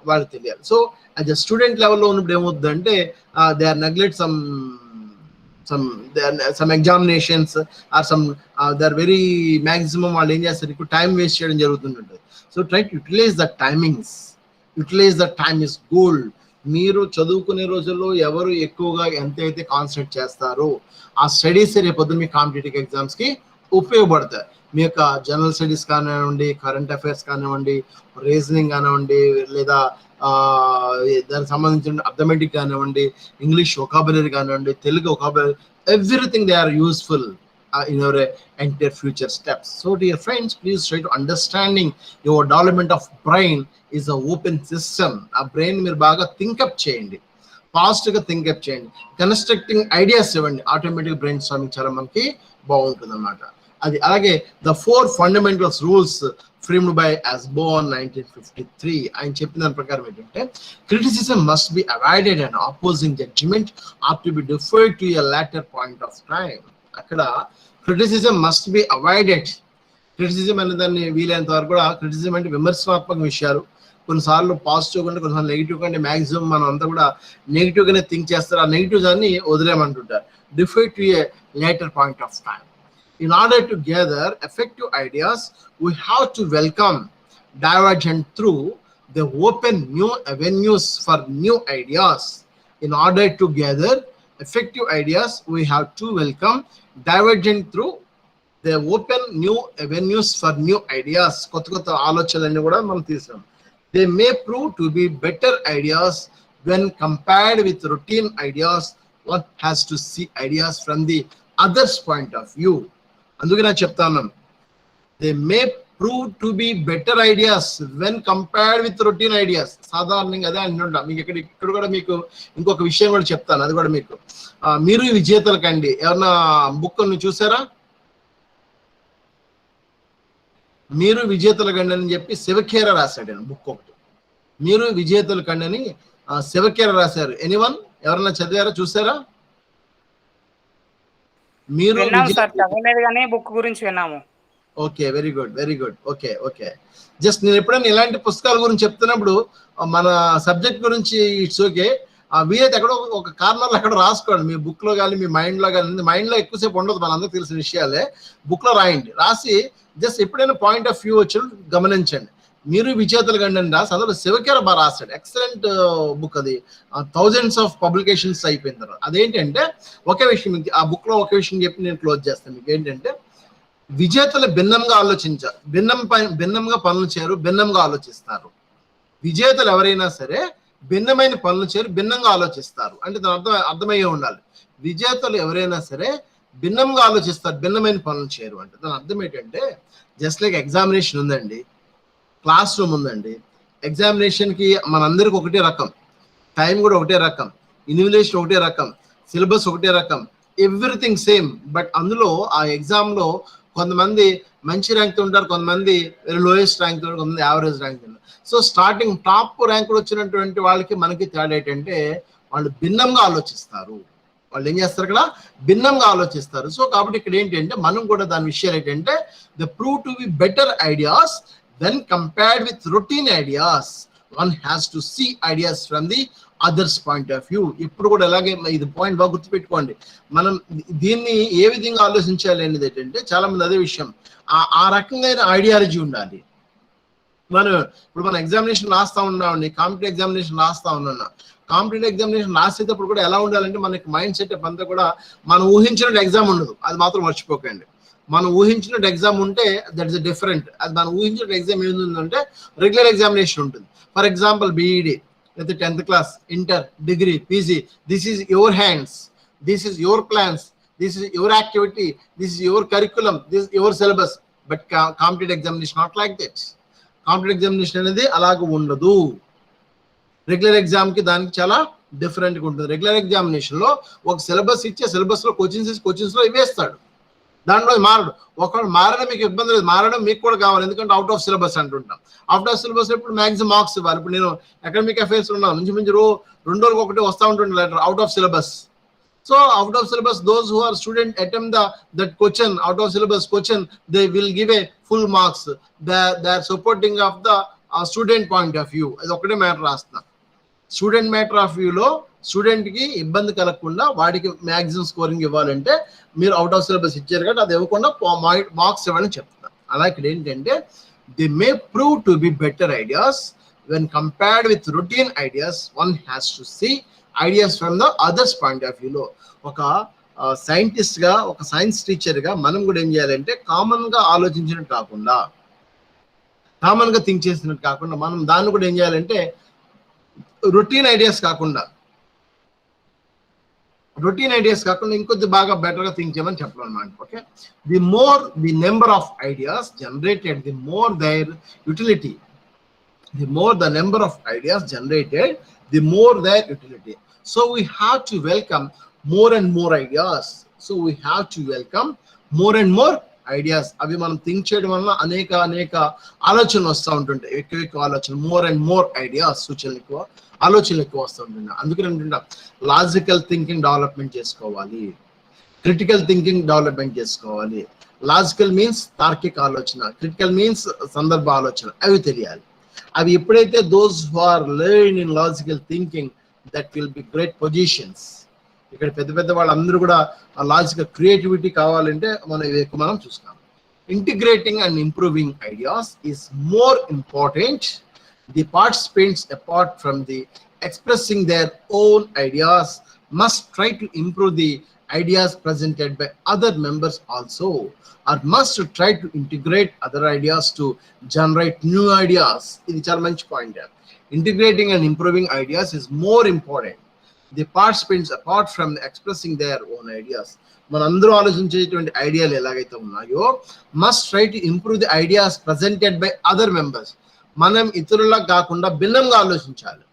వాళ్ళకి తెలియాలి. సో యాజ్ అ స్టూడెంట్ లెవెల్లో ఉన్నప్పుడు ఏమవుతుందంటే they are neglect some examinations or they're very maximum వాళ్ళు ఏం చేస్తారు, ఎక్కువ టైం వేస్ట్ చేయడం జరుగుతుంటుంది. So try to utilise the time is gold. మీరు చదువుకునే రోజుల్లో ఎవరు ఎక్కువగా ఎంతైతే కాన్సన్ట్రేట్ చేస్తారో ఆ స్టడీస్ రేపొద్దు మీ కాంపిటేటివ్ ఎగ్జామ్స్ కి ఉపయోగపడతాయి. మీ యొక్క జనరల్ స్టడీస్ కానివ్వండి, కరెంట్ అఫైర్స్ కానివ్వండి, రీజనింగ్ కానివ్వండి, లేదా దానికి సంబంధించిన అర్థమెటిక్ కానివ్వండి, ఇంగ్లీష్ వొకాబులరీ కానివ్వండి, Telugu vocabulary, everything they are useful in your entire future steps. So dear friends, please try to understanding your development of brain is a open system. ఆ brain మీరు బాగా థింకప్ చేయండి, ఫాస్ట్గా థింకప్ చేయండి, కన్స్ట్రక్టింగ్ ఐడియాస్ ఇవ్వండి, automatic brain storming చాలా మనకి బాగుంటుంది అన్నమాట. అది అలాగే the 4 fundamentals rules framed by Osborne 1953 ఆయన చెప్పిన దాని ప్రకారం ఏంటంటే criticism must be avoided and opposing judgment ought to be deferred to a later point of time. అక్కడ criticism must be avoided. Criticism అనే దాన్ని వీలైనంత వరకు కూడా, క్రిటిసిజం అంటే విమర్శనాత్మక విషయాలు, కొన్నిసార్లు పాజిటివ్ కంటే కొన్నిసార్లు నెగిటివ్ కంటే మ్యాక్సిమం మనం అంతా కూడా నెగిటివ్ గానే థింక్ చేస్తారు. ఆ నెగిటివ్ దాన్ని వదిలేమంటుంటారు. Defer to a later point of time. In order to gather effective ideas, we have to welcome divergent through the open new avenues for new ideas. In order to gather effective ideas, we have to welcome divergent through the open new avenues for new ideas. కొత్త ఆలోచనలన్నీ కూడా మనం తీసాం. They may prove to be better ideas when compared with routine ideas. One has to see ideas from the other's point of view. అందుకే నేను చెప్తాను, they may prove to be better ideas when compared with routine ideas. సాధారణంగా అదే అంటుంటా. మీకు ఇక్కడ కూడా మీకు ఇంకొక విషయం కూడా చెప్తాను, అది కూడా మీకు. మీరు విజేతల కండి ఎవరన్నా బుక్ చూసారా? మీరు విజేతల కండి అని చెప్పి శివఖేర రాశాడు బుక్ ఒకటి. మీరు విజేతల కండి అని శివఖేర రాశారు. ఎనీవన్ ఎవరన్నా చదివారా, చూసారా? మీరు బుక్ గురించి విన్నాము. Okay, very good, very good. Okay okay. Just నేను ఎప్పుడైనా ఇలాంటి పుస్తకాల గురించి చెప్తున్నప్పుడు మన సబ్జెక్ట్ గురించి ఇట్స్ ఓకే, వీలైతే ఎక్కడో ఒక కార్నర్లో అక్కడ రాసుకోండి, మీ బుక్ లో కానీ మీ మైండ్ లో కానీ. మైండ్ లో ఎక్కువసేపు ఉండదు, మనందరికి తెలిసిన విషయాలే. బుక్ లో రాయండి, రాసి జస్ట్ ఎప్పుడైనా పాయింట్ ఆఫ్ వ్యూ వచ్చి గమనించండి. మీరు విజేతలు కండి అని రాసి అందులో శివకేర బాగా రాశాడు. ఎక్సలెంట్ బుక్ అది. థౌజండ్స్ ఆఫ్ పబ్లికేషన్స్ అయిపోయిన తర్వాత అదేంటంటే ఒకే విషయం, ఆ బుక్ లో ఒక విషయం చెప్పి నేను క్లోజ్ చేస్తాను. మీకు ఏంటంటే విజేతలు భిన్నంగా భిన్నంగా పనులు చేయరు, భిన్నంగా ఆలోచిస్తారు. విజేతలు ఎవరైనా సరే భిన్నమైన పనులు చేయరు, భిన్నంగా ఆలోచిస్తారు. అంటే దాని అర్థమయ్యే ఉండాలి. విజేతలు ఎవరైనా సరే భిన్నంగా ఆలోచిస్తారు, భిన్నమైన పనులు చేయరు. అంటే దాని అర్థం ఏంటంటే జస్ట్ లైక్ ఎగ్జామినేషన్ ఉందండి, క్లాస్ రూమ్ ఉందండి. ఎగ్జామినేషన్కి మనందరికి ఒకటే రకం, టైం కూడా ఒకటే రకం, ఇన్విజిలేషన్ ఒకటే రకం, సిలబస్ ఒకటే రకం, ఎవ్రీథింగ్ సేమ్. బట్ అందులో ఆ ఎగ్జామ్లో కొంతమంది మంచి ర్యాంక్ ఉంటారు, కొంతమంది వెరీ లోయెస్ట్ ర్యాంక్ ఉంటారు, కొంతమంది యావరేజ్ ర్యాంక్ ఉంటారు. సో స్టార్టింగ్ టాప్ ర్యాంక్ వచ్చినటువంటి వాళ్ళకి మనకి తేడా ఏంటంటే వాళ్ళు భిన్నంగా ఆలోచిస్తారు. వాళ్ళు ఏం చేస్తారు, ఇక్కడ భిన్నంగా ఆలోచిస్తారు. సో కాబట్టి ఇక్కడ ఏంటంటే మనం కూడా దాని విషయాలు ఏంటంటే the prove to be better ideas when compared with routine ideas. One has to see ideas from the other's point of view. ఇప్పుడు కూడా అలాగే ఇది పాయింట్ బాగా గుర్తుపెట్టుకోండి. మనం దీన్ని ఏ విధంగా ఆలోచించాలి అనేది ఏంటంటే చాలా మంది అదే విషయం, ఆ రకంగా ఐడియాలజీ ఉండాలి. ఇప్పుడు మనం ఎగ్జామినేషన్ రాస్తా ఉన్నామండి, కాంపిటేటివ్ ఎగ్జామినేషన్ రాస్తా ఉన్నా. కాంపిటేటివ్ ఎగ్జామినేషన్ రాసేటప్పుడు కూడా ఎలా ఉండాలంటే మనకి మైండ్ సెటప్ అంతా కూడా మనం ఊహించినట్టు ఎగ్జామ్ ఉండదు, అది మాత్రం మర్చిపోకండి. మనం ఊహించినట్టు ఎగ్జామ్ ఉంటే దట్ ఇస్ డిఫరెంట్. అది మనం ఊహించినట్టు ఎగ్జామ్ ఏంటంటే రెగ్యులర్ ఎగ్జామినేషన్ ఉంటుంది. ఫర్ ఎగ్జాంపుల్ బీఈడి లేదా 10th class, inter, degree, PG, this is your hands, this is your plans, this is your activity, this is your curriculum, this is your syllabus. But competitive examination not like that. Competitive examination అనేది అలాగ ఉండదు. Regular ఎగ్జామ్కి దానికి చాలా డిఫరెంట్గా ఉంటుంది. Regular ఎగ్జామినేషన్లో ఒక సిలబస్ ఇచ్చే సిలబస్లో కోచింగ్స్లో ఇవేస్తాడు, దాంట్లో మారడు. ఒకవేళ మారడం మీకు ఇబ్బంది లేదు, మారడం మీకు కూడా కావాలి, ఎందుకంటే అవుట్ ఆఫ్ సిలబస్ అంటుంటాం. అవుట్ ఆఫ్ సిలబస్ ఇప్పుడు మ్యాక్సిమం మార్క్స్ ఇవ్వాలి. ఇప్పుడు నేను అకాడమిక్ అఫైర్స్ ఉన్నాను, నుంచి 2 రోజులకు ఒకటి వస్తూ ఉంటుంది letter out of syllabus. So out of syllabus, those who are student attempt that question, out of syllabus question, they will give a full marks. They are supporting of the student point of view. అది ఒకటే matter రాస్తున్నా. Student matter of వ్యూలో స్టూడెంట్కి ఇబ్బంది కలగకుండా వాడికి maximum scoring ఇవ్వాలంటే మీరు అవుట్ ఆఫ్ సిలబస్ ఇచ్చారు కాబట్టి అది ఇవ్వకుండా మార్క్స్ ఇవ్వాలని చెప్తున్నారు. అలా ఇక్కడ ఏంటంటే they may prove to be better ideas when compared with routine ideas. One has to see ideas from the others point of వ్యూలో. ఒక సైంటిస్ట్ గా, ఒక సైన్స్ టీచర్ గా మనం కూడా ఏం చేయాలంటే కామన్ గా ఆలోచించినట్టు కాకుండా, కామన్ గా థింక్ చేసినట్టు కాకుండా, మనం దాన్ని కూడా ఏం చేయాలంటే రొటీన్ ఐడియాస్ కాకుండా ఇంకొద్ది బాగా బెటర్ గా థింక్ చేయమని చెప్పడం అనమాట. Okay, the more the number of ideas generated, the more their utility. The more the number of ideas generated, the more their utility. So we have to welcome more and more ideas. అవి మనం think చేయడం వల్ల అనేక ఆలోచనలు వస్తూ ఉంటుంటాయి. ఎక్కువ ఆలోచనలు, మోర్ అండ్ మోర్ ఐడియాస్, ఆలోచనలు ఎక్కువ వస్తూ ఉంటుంటాయి. అందుకని ఏంటంటే లాజికల్ థింకింగ్ డెవలప్మెంట్ చేసుకోవాలి, క్రిటికల్ థింకింగ్ డెవలప్మెంట్ చేసుకోవాలి. లాజికల్ మీన్స్ తార్కిక ఆలోచన, క్రిటికల్ మీన్స్ సందర్భ ఆలోచన, అవి తెలియాలి. అవి ఎప్పుడైతే those who are learn in logical thinking, that will be great positions. ఇక్కడ పెద్ద వాళ్ళందరూ కూడా లాజికల్ క్రియేటివిటీ కావాలంటే మనం చూస్తాం. Integrating and improving ideas is more important. The participants apart from the expressing their own ideas must try to improve the ideas presented by other members also, or must try to integrate other ideas to generate new ideas. ఇది చాలా మంచి point. Integrating and improving ideas is more important. The participants, apart from expressing their own ideas, మనందరూ ఆలోచించేటువంటి ఐడియాలు ఎలాగైతే ఉన్నాయో, must try to improve the ideas presented by other members. మనం ఇతరులకు కాకుండా భిన్నంగా ఆలోచించాలి.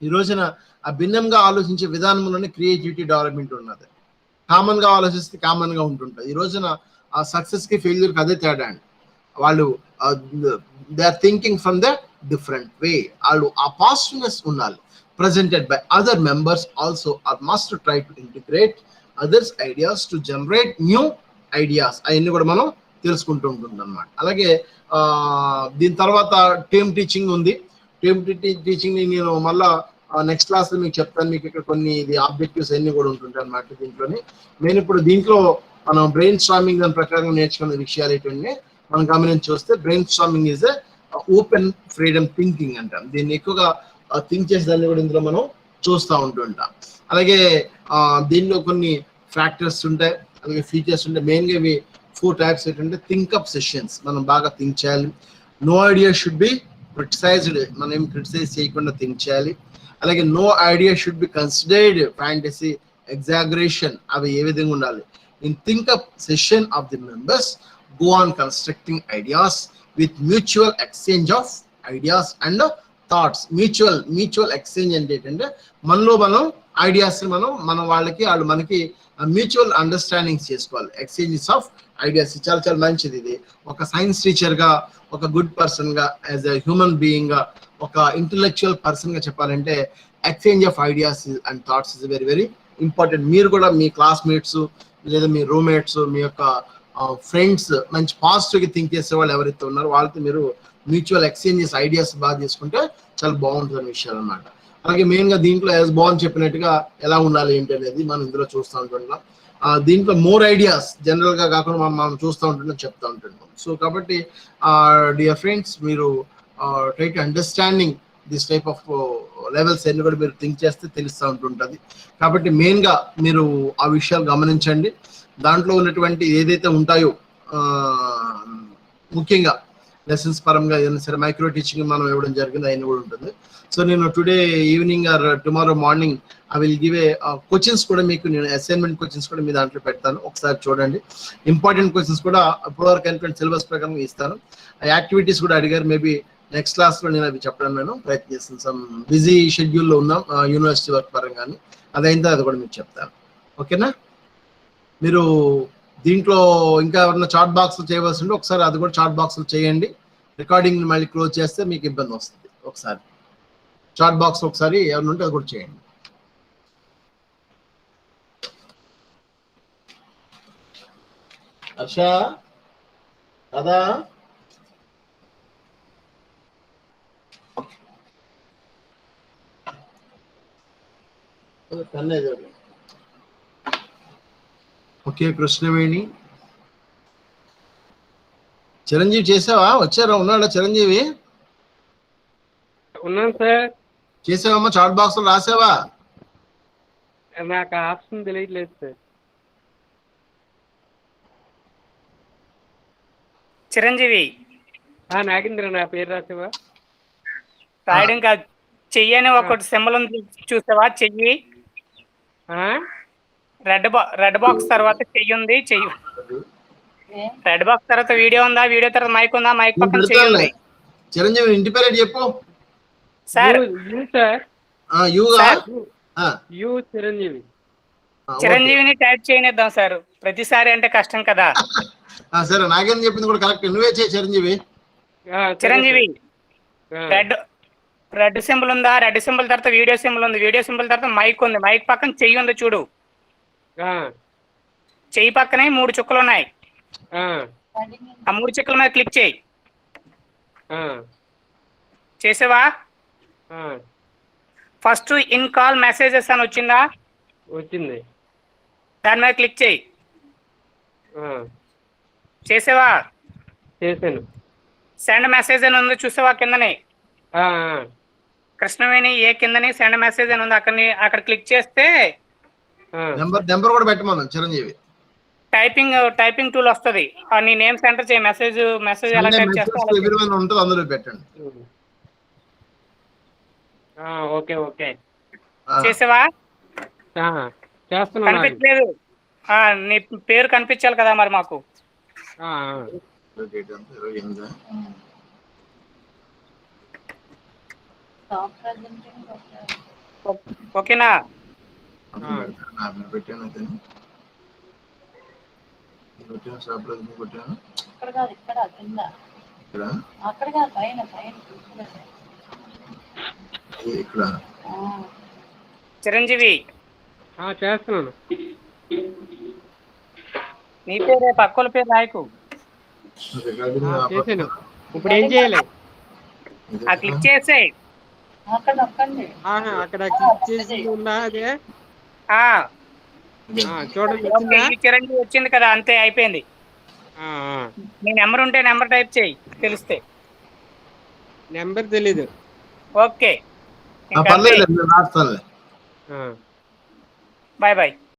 ఈ రోజున ఆ భిన్నంగా ఆలోచించే విధానంలోనే క్రియేటివిటీ డెవలప్మెంట్ ఉన్నది. కామన్ గా ఆలోచిస్తే కామన్ గా ఉంటుంటుంది. ఈ రోజున ఆ సక్సెస్ కి ఫెయిల్యూర్ కి అదే తేడా అండి. వాళ్ళు they are thinking from the different way. వాళ్ళు ఆ పాజిటివ్నెస్ ఉండాలి. presented by other members also, or must try to integrate others ideas to generate new ideas. అవన్నీ కూడా మనం తెలుసుకుంటూ ఉంటుంది అన్నమాట. అలాగే దీని తర్వాత టీమ్ టీచింగ్ ఉంది. టీమ్ టీచింగ్ నేను మళ్ళా నెక్స్ట్ క్లాస్ లో మీకు చెప్తాను. మీకు ఇక్కడ కొన్ని ఆబ్జెక్టివ్స్ అన్ని కూడా ఉంటుంటాయి అన్నమాట దీంట్లోనే. నేను ఇప్పుడు దీంట్లో మనం బ్రెయిన్ స్టార్మింగ్ దాని ప్రకారం నేర్చుకునే విషయాలు ఏంటంటే, మనం గమనించి చూస్తే brain storming is open freedom thinking అంటాం. దీన్ని ఎక్కువగా థింక్ చేసేదాన్ని కూడా ఇందులో మనం చూస్తూ ఉంటుంటాం. అలాగే దీనిలో కొన్ని ఫ్యాక్టర్స్ ఉంటాయి, అలాగే ఫీచర్స్ ఉంటాయి. మెయిన్గా ఇవి 4 టైప్స్ ఏంటంటే థింక్అప్ సెషన్స్, మనం బాగా థింక్ చేయాలి. No idea should be criticized, మనం ఏం క్రిటిసైజ్ చేయకుండా థింక్ చేయాలి. అలాగే no idea should be considered fantasy, exaggeration, అవి ఏ విధంగా ఉండాలి. In think up session of the members go on constructing ideas with mutual exchange of ideas and thoughts. mutual exchange అంటే ఏంటంటే, మనలో మనం ఐడియాస్ మనం వాళ్ళకి వాళ్ళు మనకి మ్యూచువల్ అండర్స్టాండింగ్స్ చేసుకోవాలి. ఎక్స్చేంజెస్ ఆఫ్ ఐడియాస్ చాలా చాలా మంచిది. ఇది ఒక సైన్స్ టీచర్ గా, ఒక గుడ్ పర్సన్ గా, యాజ్ ఎ హ్యూమన్ బీయింగ్ గా, ఒక ఇంటెలెక్చువల్ పర్సన్ గా చెప్పాలంటే exchange of ideas and thoughts is very very important. మీరు కూడా మీ క్లాస్మేట్స్ లేదా మీ రూమ్మేట్స్, మీ యొక్క ఫ్రెండ్స్ మంచి పాజిటివ్గా థింక్ చేసే వాళ్ళు ఎవరైతే ఉన్నారో వాళ్ళతో మీరు మ్యూచువల్ ఎక్స్చేంజెస్ ఐడియాస్ బాగా చేసుకుంటే చాలా బాగుంటుంది విషయాలు అన్నమాట. అలాగే మెయిన్గా దీంట్లో యాజ్ బాన్ చెప్పినట్టుగా ఎలా ఉండాలి ఏంటి అనేది మనం ఇందులో చూస్తూ ఉంటున్నాం. దీంట్లో మోర్ ఐడియాస్ జనరల్గా కాకుండా మనం చూస్తూ ఉంటున్నాం, చెప్తూ ఉంటున్నాం. సో కాబట్టి డియర్ ఫ్రెండ్స్, మీరు try to understanding this type of levels అన్ని కూడా మీరు థింక్ చేస్తే తెలుస్తూ ఉంటుంటుంది. కాబట్టి మెయిన్గా మీరు ఆ విషయాలు గమనించండి. దాంట్లో ఉన్నటువంటి ఏదైతే ఉంటాయో ముఖ్యంగా లెసన్స్ పరంగా ఏదైనా సరే మైక్రో టీచింగ్ మనం ఇవ్వడం జరిగింది, అయినా కూడా ఉంటుంది. సో నేను today evening or tomorrow morning I will give A questions కూడా మీకు, నేను అసైన్మెంట్ క్వశ్చన్స్ కూడా మీ దాంట్లో పెడతాను, ఒకసారి చూడండి. ఇంపార్టెంట్ క్వశ్చన్స్ కూడా ఇప్పటివరకు అయినటువంటి సిలబస్ ప్రకారం ఇస్తాను. ఆ యాక్టివిటీస్ కూడా అడిగారు, మేబీ నెక్స్ట్ క్లాస్లో నేను అవి చెప్పడం నేను ప్రయత్నిస్తాను. సమ్ బిజీ షెడ్యూల్లో ఉన్నాం యూనివర్సిటీ వర్క్ పరంగానే, అదైందో అది కూడా మీకు చెప్తాను. ఓకేనా? మీరు దీంట్లో ఇంకా ఎవరైనా చాట్ బాక్స్ చేయవలసి ఉంటే ఒకసారి అది కూడా చాట్ బాక్స్ చేయండి. రికార్డింగ్ మళ్ళీ క్లోజ్ చేస్తే మీకు ఇబ్బంది వస్తుంది. ఒకసారి చాట్ బాక్స్ ఒకసారి ఎవరైనా ఉంటే అది కూడా చేయండి. హర్ష కదా కన్నేది. ఓకే, కృష్ణవేణి. చిరంజీవి చేసావా? వచ్చారా? ఉన్నాడా చిరంజీవి? ఉన్నాను సార్. చేసావమ్మా? చాట్ బాక్స్ లో రాసావా? నాకు ఆప్షన్ తెలియట్లేదు సార్. చిరంజీవి నాగేంద్ర నా పేరు రాసావా? రాయడం కాదు, చెయ్యి అని ఒకటి సింబల్ ఉంది చూసావా? చెయ్యి రెడ్ బాక్స్ తర్వాత చెయ్యి ఉంది. చెయ్యి రెడ్ బాక్స్ తర్వాత వీడియో ఉందా? వీడియో తర్వాత మైక్ ఉందా? మైక్ నేను పక్కన చెయ్యి పెడతానులే. ఉంది. చిరంజీవి ఇంటి పేరు చెప్పు. Sir sir యుగా sir, you Chiranjeevi. చిరంజీవిని టైప్ చేయనిద్దాం సార్, ప్రతిసారి అంటే కష్టం కదా. సరే, నాగేంద్ర చెప్పింది కూడా కరెక్ట్. నువ్వే చేయి చిరంజీవి. చిరంజీవి రెడ్ సింబల్ ఉందా? రెడ్ సింబల్ తర్వాత వీడియో సింబల్ ఉంది. వీడియో సింబల్ తర్వాత మైక్ ఉంది. మైక్ పక్కన చెయ్యి ఉంది చూడు. చెయ్యి పక్కనే 3 చుక్కలు ఉన్నాయి. ఆ 3 చుక్కల మీద క్లిక్ చేయి. చేసావా? ఫస్ట్ ఇన్ కాల్ మెసేజెస్ అని వచ్చిందా? వచ్చింది. దాని మీద క్లిక్ చేయి. చేసావా? చేశాను. సెండ్ మెసేజ్ అని ఉంది చూసావా? కిందనే కృష్ణవేణి ఏ కిందని సెండ్ మెసేజ్ అని ఉంది. అక్కడ క్లిక్ చేస్తే నెంబర్ కూడా పెట్టమన్నాను చిరంజీవి. టైపింగ్ టూల్ వస్తుంది. నీ నేమ్ సెంటర్ చేయి. మెసేజ్ ఎలా టైప్ చేస్తా ఉంటుంది, అందులో పెట్టండి. Okay okay. చేసావా? చేస్తున్నా. కనిపించలేదు. నీ పేరు కనిపించాలి కదా మరి మాకు. ఓకేనా? పెట్టాను ఇక్కడ చిరంజీవి చేస్తున్నాను. నీ పేరే పక్కల పేరు రాయకు. చేశాను. ఇప్పుడు ఏం చేయాలి? క్లిక్ చేసేయ్. అక్కడ క్లిక్ చేసి ఉందా? అదే చూడండి. చిరంజీవి వచ్చింది కదా, అంతే అయిపోయింది. నీ నెంబర్ ఉంటే నెంబర్ టైప్ చేయి, తెలిస్తే. నెంబర్ తెలీదు. ఓకే, పర్లేదు, బాయ్ బాయ్.